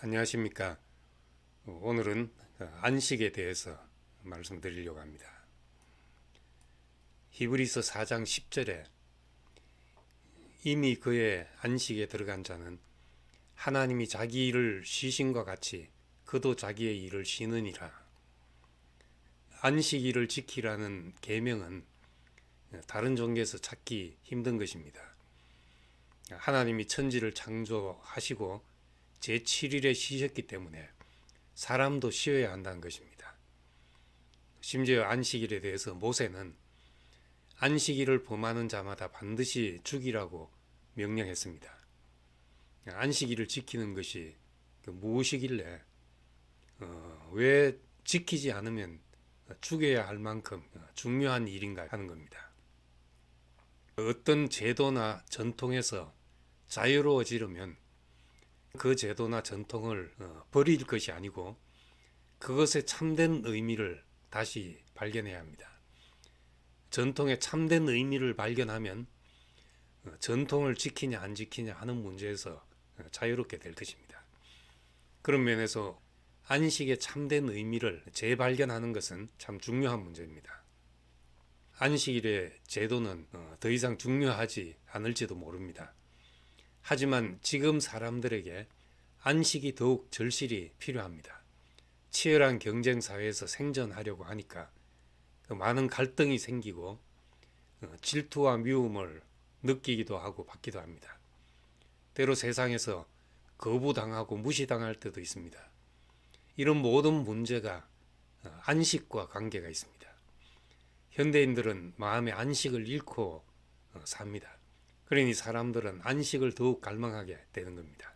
안녕하십니까. 오늘은 안식에 대해서 말씀드리려고 합니다. 히브리서 4장 10절에 이미 그의 안식에 들어간 자는 하나님이 자기 일을 쉬신과 같이 그도 자기의 일을 쉬느니라. 안식일을 지키라는 계명은 다른 종교에서 찾기 힘든 것입니다. 하나님이 천지를 창조하시고 제7일에 쉬셨기 때문에 사람도 쉬어야 한다는 것입니다. 심지어 안식일에 대해서 모세는 안식일을 범하는 자마다 반드시 죽이라고 명령했습니다. 안식일을 지키는 것이 무엇이길래 왜 지키지 않으면 죽여야 할 만큼 중요한 일인가 하는 겁니다. 어떤 제도나 전통에서 자유로워지려면 그 제도나 전통을 버릴 것이 아니고 그것의 참된 의미를 다시 발견해야 합니다. 전통의 참된 의미를 발견하면 전통을 지키냐 안 지키냐 하는 문제에서 자유롭게 될 것입니다. 그런 면에서 안식의 참된 의미를 재발견하는 것은 참 중요한 문제입니다. 안식일의 제도는 더 이상 중요하지 않을지도 모릅니다. 하지만 지금 사람들에게 안식이 더욱 절실히 필요합니다. 치열한 경쟁 사회에서 생존하려고 하니까 많은 갈등이 생기고 질투와 미움을 느끼기도 하고 받기도 합니다. 때로 세상에서 거부당하고 무시당할 때도 있습니다. 이런 모든 문제가 안식과 관계가 있습니다. 현대인들은 마음의 안식을 잃고 삽니다. 그러니 사람들은 안식을 더욱 갈망하게 되는 겁니다.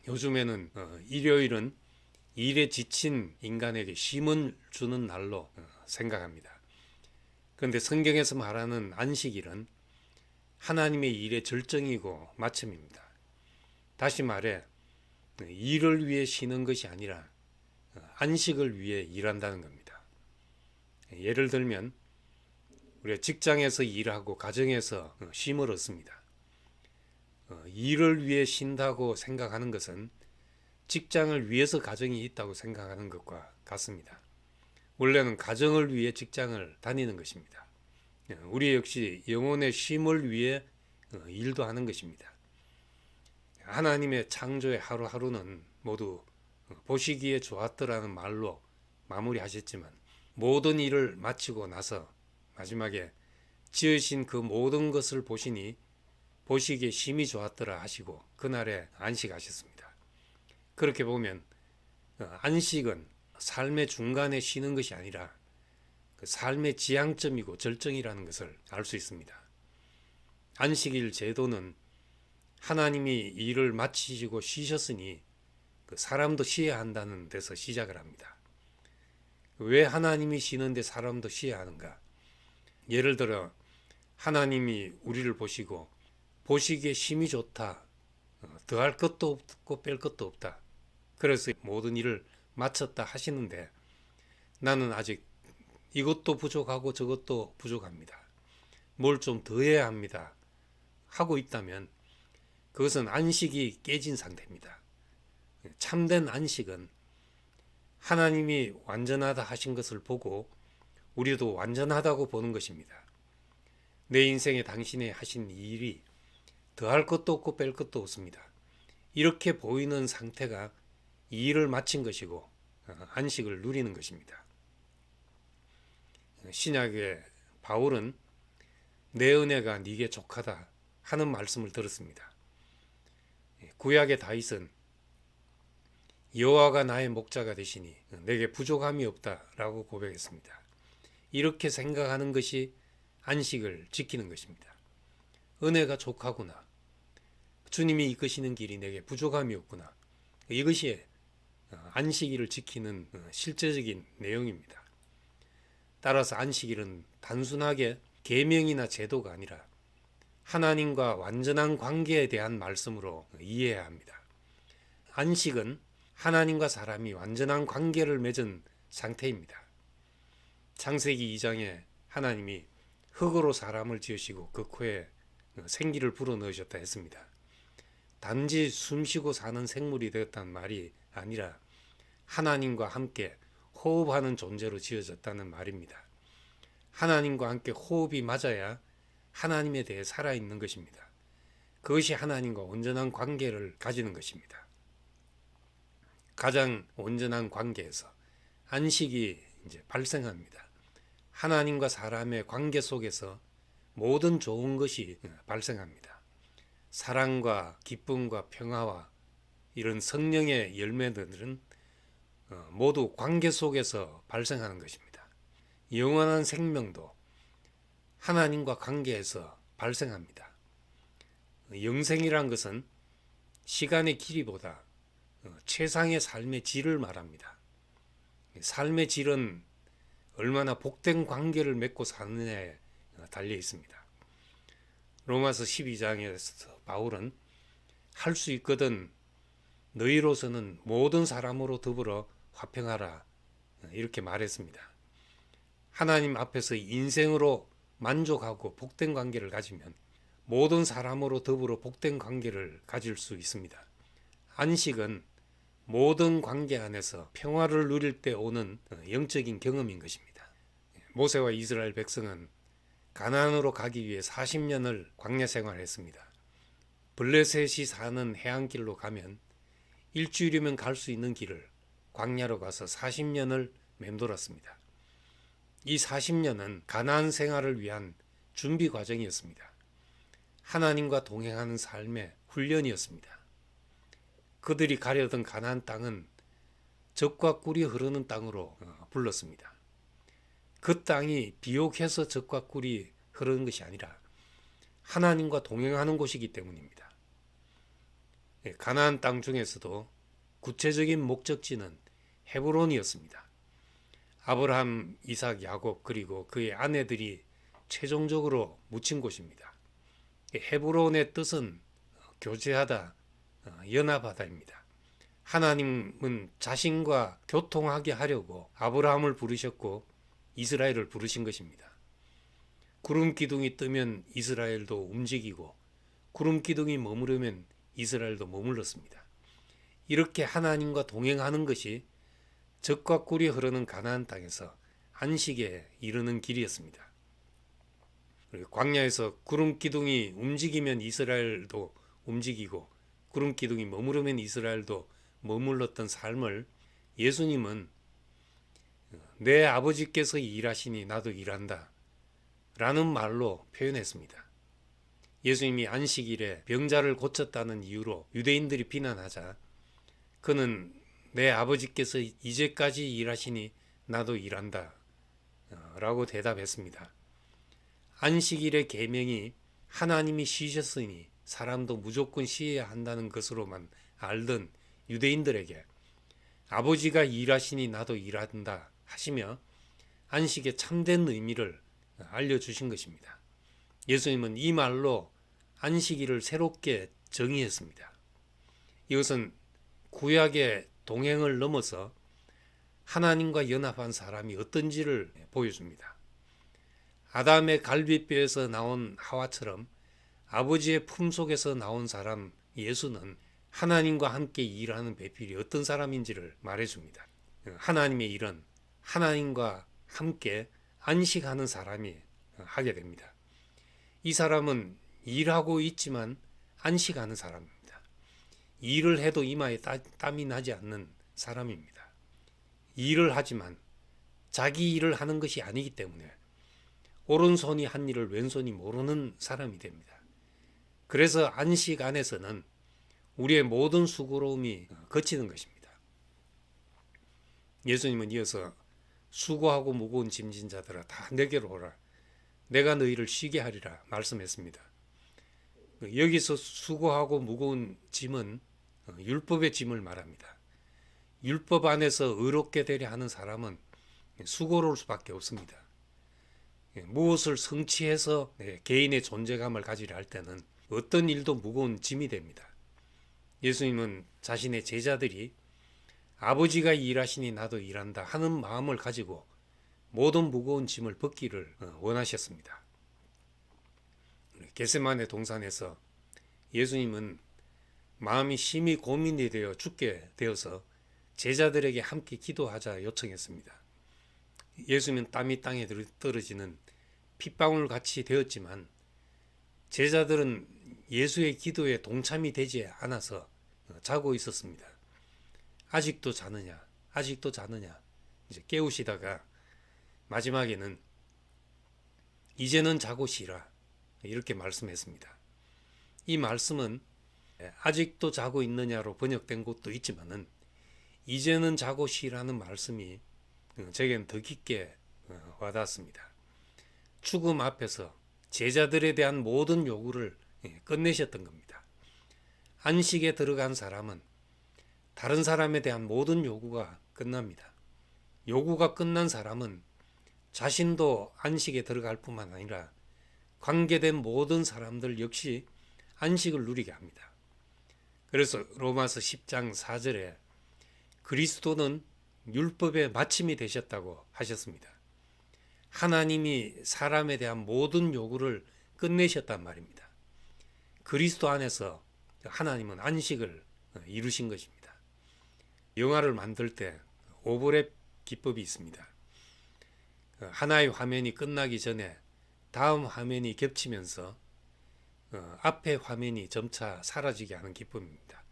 요즘에는 일요일은 일에 지친 인간에게 쉼을 주는 날로 생각합니다. 그런데 성경에서 말하는 안식일은 하나님의 일의 절정이고 마침입니다. 다시 말해 일을 위해 쉬는 것이 아니라 안식을 위해 일한다는 겁니다. 예를 들면 우리가 직장에서 일하고 가정에서 쉼을 얻습니다. 일을 위해 쉰다고 생각하는 것은 직장을 위해서 가정이 있다고 생각하는 것과 같습니다. 원래는 가정을 위해 직장을 다니는 것입니다. 우리 역시 영혼의 쉼을 위해 일도 하는 것입니다. 하나님의 창조의 하루하루는 모두 보시기에 좋았더라는 말로 마무리하셨지만 모든 일을 마치고 나서 마지막에 지으신 그 모든 것을 보시니 보시기에 심히 좋았더라 하시고 그날에 안식하셨습니다. 그렇게 보면 안식은 삶의 중간에 쉬는 것이 아니라 그 삶의 지향점이고 절정이라는 것을 알 수 있습니다. 안식일 제도는 하나님이 일을 마치시고 쉬셨으니 그 사람도 쉬어야 한다는 데서 시작을 합니다. 왜 하나님이 쉬는데 사람도 쉬어야 하는가? 예를 들어 하나님이 우리를 보시고 보시기에 심히 좋다. 더할 것도 없고 뺄 것도 없다. 그래서 모든 일을 마쳤다 하시는데 나는 아직 이것도 부족하고 저것도 부족합니다. 뭘 좀 더 해야 합니다. 하고 있다면 그것은 안식이 깨진 상태입니다. 참된 안식은 하나님이 완전하다 하신 것을 보고 우리도 완전하다고 보는 것입니다. 내 인생에 당신이 하신 일이 더할 것도 없고 뺄 것도 없습니다. 이렇게 보이는 상태가 이 일을 마친 것이고 안식을 누리는 것입니다. 신약의 바울은 내 은혜가 네게 족하다 하는 말씀을 들었습니다. 구약의 다윗은 여호와가 나의 목자가 되시니 내게 부족함이 없다라고 고백했습니다. 이렇게 생각하는 것이 안식을 지키는 것입니다. 은혜가 족하구나. 주님이 이끄시는 길이 내게 부족함이 없구나. 이것이 안식일을 지키는 실제적인 내용입니다. 따라서 안식일은 단순하게 계명이나 제도가 아니라 하나님과 완전한 관계에 대한 말씀으로 이해해야 합니다. 안식은 하나님과 사람이 완전한 관계를 맺은 상태입니다. 창세기 2장에 하나님이 흙으로 사람을 지으시고 그 코에 생기를 불어넣으셨다 했습니다. 단지 숨쉬고 사는 생물이 되었다는 말이 아니라 하나님과 함께 호흡하는 존재로 지어졌다는 말입니다. 하나님과 함께 호흡이 맞아야 하나님에 대해 살아있는 것입니다. 그것이 하나님과 온전한 관계를 가지는 것입니다. 가장 온전한 관계에서 안식이 이제 발생합니다. 하나님과 사람의 관계 속에서 모든 좋은 것이 발생합니다. 사랑과 기쁨과 평화와 이런 성령의 열매들은 모두 관계 속에서 발생하는 것입니다. 영원한 생명도 하나님과 관계에서 발생합니다. 영생이란 것은 시간의 길이보다 최상의 삶의 질을 말합니다. 삶의 질은 얼마나 복된 관계를 맺고 사느냐에 달려 있습니다. 로마서 12장에서 바울은 할 수 있거든 너희로서는 모든 사람으로 더불어 화평하라 이렇게 말했습니다. 하나님 앞에서 인생으로 만족하고 복된 관계를 가지면 모든 사람으로 더불어 복된 관계를 가질 수 있습니다. 안식은 모든 관계 안에서 평화를 누릴 때 오는 영적인 경험인 것입니다. 모세와 이스라엘 백성은 가나안으로 가기 위해 40년을 광야 생활했습니다. 블레셋이 사는 해안길로 가면 일주일이면 갈 수 있는 길을 광야로 가서 40년을 맴돌았습니다. 이 40년은 가나안 생활을 위한 준비 과정이었습니다. 하나님과 동행하는 삶의 훈련이었습니다. 그들이 가려던 가나안 땅은 젖과 꿀이 흐르는 땅으로 불렀습니다. 그 땅이 비옥해서 젖과 꿀이 흐르는 것이 아니라 하나님과 동행하는 곳이기 때문입니다. 가나안 땅 중에서도 구체적인 목적지는 헤브론이었습니다. 아브라함, 이삭, 야곱 그리고 그의 아내들이 최종적으로 묻힌 곳입니다. 헤브론의 뜻은 교제하다, 연합하다입니다. 하나님은 자신과 교통하게 하려고 아브라함을 부르셨고 이스라엘을 부르신 것입니다. 구름 기둥이 뜨면 이스라엘도 움직이고 구름 기둥이 머무르면 이스라엘도 머물렀습니다. 이렇게 하나님과 동행하는 것이 젖과 꿀이 흐르는 가나안 땅에서 안식에 이르는 길이었습니다. 광야에서 구름 기둥이 움직이면 이스라엘도 움직이고 구름 기둥이 머무르면 이스라엘도 머물렀던 삶을 예수님은 내 아버지께서 일하시니 나도 일한다 라는 말로 표현했습니다. 예수님이 안식일에 병자를 고쳤다는 이유로 유대인들이 비난하자 그는 내 아버지께서 이제까지 일하시니 나도 일한다 라고 대답했습니다. 안식일의 계명이 하나님이 쉬셨으니 사람도 무조건 쉬어야 한다는 것으로만 알던 유대인들에게 아버지가 일하시니 나도 일한다 하시며 안식의 참된 의미를 알려주신 것입니다. 예수님은 이 말로 안식일을 새롭게 정의했습니다. 이것은 구약의 동행을 넘어서 하나님과 연합한 사람이 어떤지를 보여줍니다. 아담의 갈비뼈에서 나온 하와처럼 아버지의 품속에서 나온 사람 예수는 하나님과 함께 일하는 배필이 어떤 사람인지를 말해줍니다. 하나님의 일은 하나님과 함께 안식하는 사람이 하게 됩니다. 이 사람은 일하고 있지만 안식하는 사람입니다. 일을 해도 이마에 땀이 나지 않는 사람입니다. 일을 하지만 자기 일을 하는 것이 아니기 때문에 오른손이 한 일을 왼손이 모르는 사람이 됩니다. 그래서 안식 안에서는 우리의 모든 수고로움이 거치는 것입니다. 예수님은 이어서 수고하고 무거운 짐진 자들아 다 내게로 오라 내가 너희를 쉬게 하리라 말씀했습니다. 여기서 수고하고 무거운 짐은 율법의 짐을 말합니다. 율법 안에서 의롭게 되려 하는 사람은 수고로울 수밖에 없습니다. 무엇을 성취해서 개인의 존재감을 가지려 할 때는 어떤 일도 무거운 짐이 됩니다. 예수님은 자신의 제자들이 아버지가 일하시니 나도 일한다 하는 마음을 가지고 모든 무거운 짐을 벗기를 원하셨습니다. 겟세마네 동산에서 예수님은 마음이 심히 고민이 되어 죽게 되어서 제자들에게 함께 기도하자 요청했습니다. 예수님은 땀이 땅에 떨어지는 핏방울 같이 되었지만 제자들은 예수의 기도에 동참이 되지 않아서 자고 있었습니다. 아직도 자느냐, 아직도 자느냐, 이제 깨우시다가 마지막에는 이제는 자고 쉬라, 이렇게 말씀했습니다. 이 말씀은 아직도 자고 있느냐로 번역된 곳도 있지만은 이제는 자고 쉬라는 말씀이 제게는 더 깊게 와닿았습니다. 죽음 앞에서 제자들에 대한 모든 요구를 끝내셨던 겁니다. 안식에 들어간 사람은 다른 사람에 대한 모든 요구가 끝납니다. 요구가 끝난 사람은 자신도 안식에 들어갈 뿐만 아니라 관계된 모든 사람들 역시 안식을 누리게 합니다. 그래서 로마서 10장 4절에 그리스도는 율법의 마침이 되셨다고 하셨습니다. 하나님이 사람에 대한 모든 요구를 끝내셨단 말입니다. 그리스도 안에서 하나님은 안식을 이루신 것입니다. 영화를 만들 때 오버랩 기법이 있습니다. 하나의 화면이 끝나기 전에 다음 화면이 겹치면서 앞의 화면이 점차 사라지게 하는 기법입니다.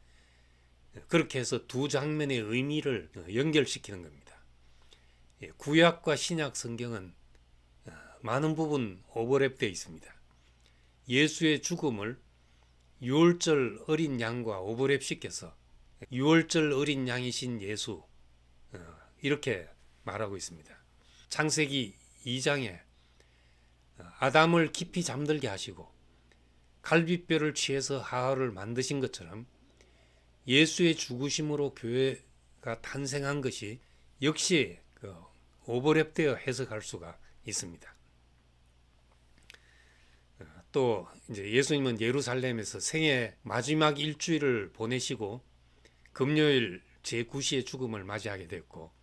그렇게 해서 두 장면의 의미를 연결시키는 겁니다. 구약과 신약 성경은 많은 부분 오버랩되어 있습니다. 예수의 죽음을 유월절 어린 양과 오버랩시켜서 유월절 어린 양이신 예수, 이렇게 말하고 있습니다. 창세기 2장에 아담을 깊이 잠들게 하시고 갈빗뼈를 취해서 하와를 만드신 것처럼 예수의 죽으심으로 교회가 탄생한 것이 역시 오버랩되어 해석할 수가 있습니다. 또 이제 예수님은 예루살렘에서 생애 마지막 일주일을 보내시고 금요일 제9시의 죽음을 맞이하게 됐고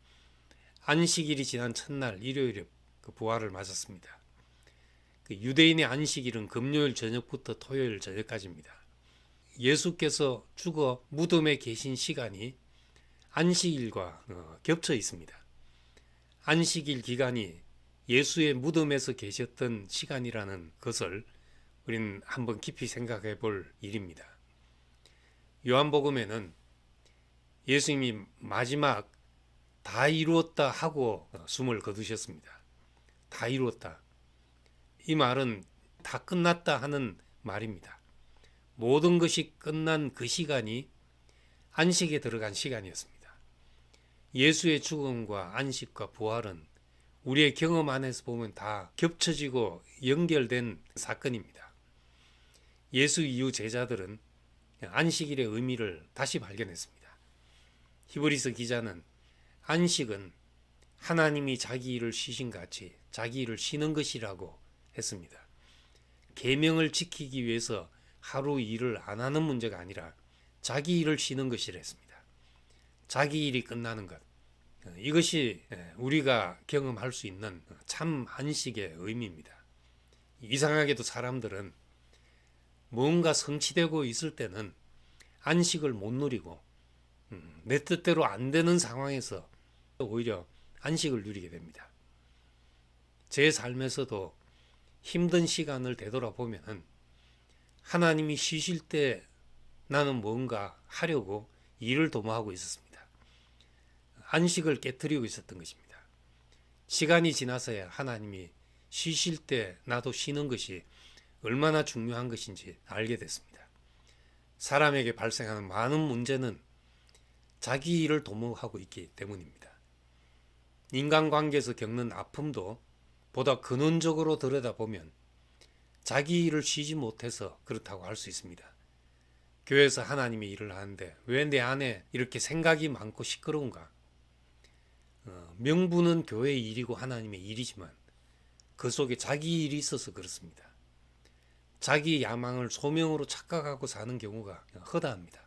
안식일이 지난 첫날 일요일에 부활을 맞았습니다. 유대인의 안식일은 금요일 저녁부터 토요일 저녁까지입니다. 예수께서 죽어 무덤에 계신 시간이 안식일과 겹쳐 있습니다. 안식일 기간이 예수의 무덤에서 계셨던 시간이라는 것을 우리는 한번 깊이 생각해 볼 일입니다. 요한복음에는 예수님이 마지막 다 이루었다 하고 숨을 거두셨습니다. 다 이루었다. 이 말은 다 끝났다 하는 말입니다. 모든 것이 끝난 그 시간이 안식에 들어간 시간이었습니다. 예수의 죽음과 안식과 부활은 우리의 경험 안에서 보면 다 겹쳐지고 연결된 사건입니다. 예수 이후 제자들은 안식일의 의미를 다시 발견했습니다. 히브리서 기자는 안식은 하나님이 자기 일을 쉬신 같이 자기 일을 쉬는 것이라고 했습니다. 계명을 지키기 위해서 하루 일을 안 하는 문제가 아니라 자기 일을 쉬는 것이라 했습니다. 자기 일이 끝나는 것, 이것이 우리가 경험할 수 있는 참 안식의 의미입니다. 이상하게도 사람들은 뭔가 성취되고 있을 때는 안식을 못 누리고 내 뜻대로 안 되는 상황에서 오히려 안식을 누리게 됩니다. 제 삶에서도 힘든 시간을 되돌아보면 하나님이 쉬실 때 나는 뭔가 하려고 일을 도모하고 있었습니다. 안식을 깨뜨리고 있었던 것입니다. 시간이 지나서야 하나님이 쉬실 때 나도 쉬는 것이 얼마나 중요한 것인지 알게 됐습니다. 사람에게 발생하는 많은 문제는 자기 일을 도모하고 있기 때문입니다. 인간관계에서 겪는 아픔도 보다 근원적으로 들여다보면 자기 일을 쉬지 못해서 그렇다고 할 수 있습니다. 교회에서 하나님의 일을 하는데 왜 내 안에 이렇게 생각이 많고 시끄러운가? 명분은 교회의 일이고 하나님의 일이지만 그 속에 자기 일이 있어서 그렇습니다. 자기 야망을 소명으로 착각하고 사는 경우가 허다합니다.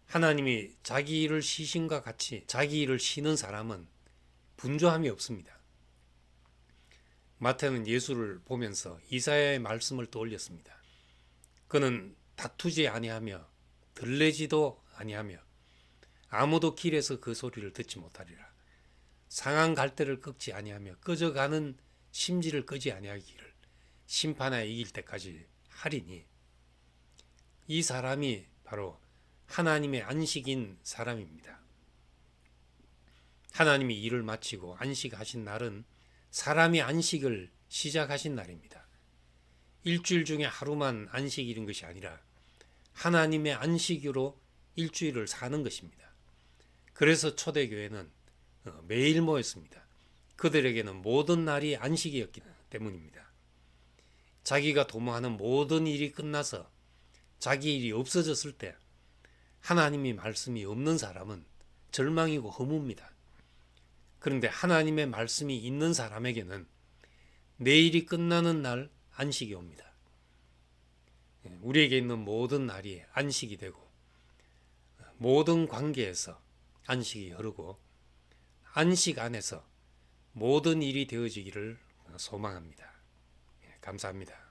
하나님이 자기 일을 쉬신과 같이 자기 일을 쉬는 사람은 분주함이 없습니다. 마태는 예수를 보면서 이사야의 말씀을 떠올렸습니다. 그는 다투지 아니하며 들레지도 아니하며 아무도 길에서 그 소리를 듣지 못하리라. 상한 갈대를 꺾지 아니하며 꺼져가는 심지를 끄지 아니하기를 심판하여 이길 때까지 하리니, 이 사람이 바로 하나님의 안식인 사람입니다. 하나님이 일을 마치고 안식하신 날은 사람이 안식을 시작하신 날입니다. 일주일 중에 하루만 안식일인 것이 아니라 하나님의 안식으로 일주일을 사는 것입니다. 그래서 초대교회는 매일 모였습니다. 그들에게는 모든 날이 안식이었기 때문입니다. 자기가 도모하는 모든 일이 끝나서 자기 일이 없어졌을 때 하나님의 말씀이 없는 사람은 절망이고 허무입니다. 그런데 하나님의 말씀이 있는 사람에게는 내일이 끝나는 날 안식이 옵니다. 우리에게 있는 모든 날이 안식이 되고 모든 관계에서 안식이 흐르고 안식 안에서 모든 일이 되어지기를 소망합니다. 감사합니다.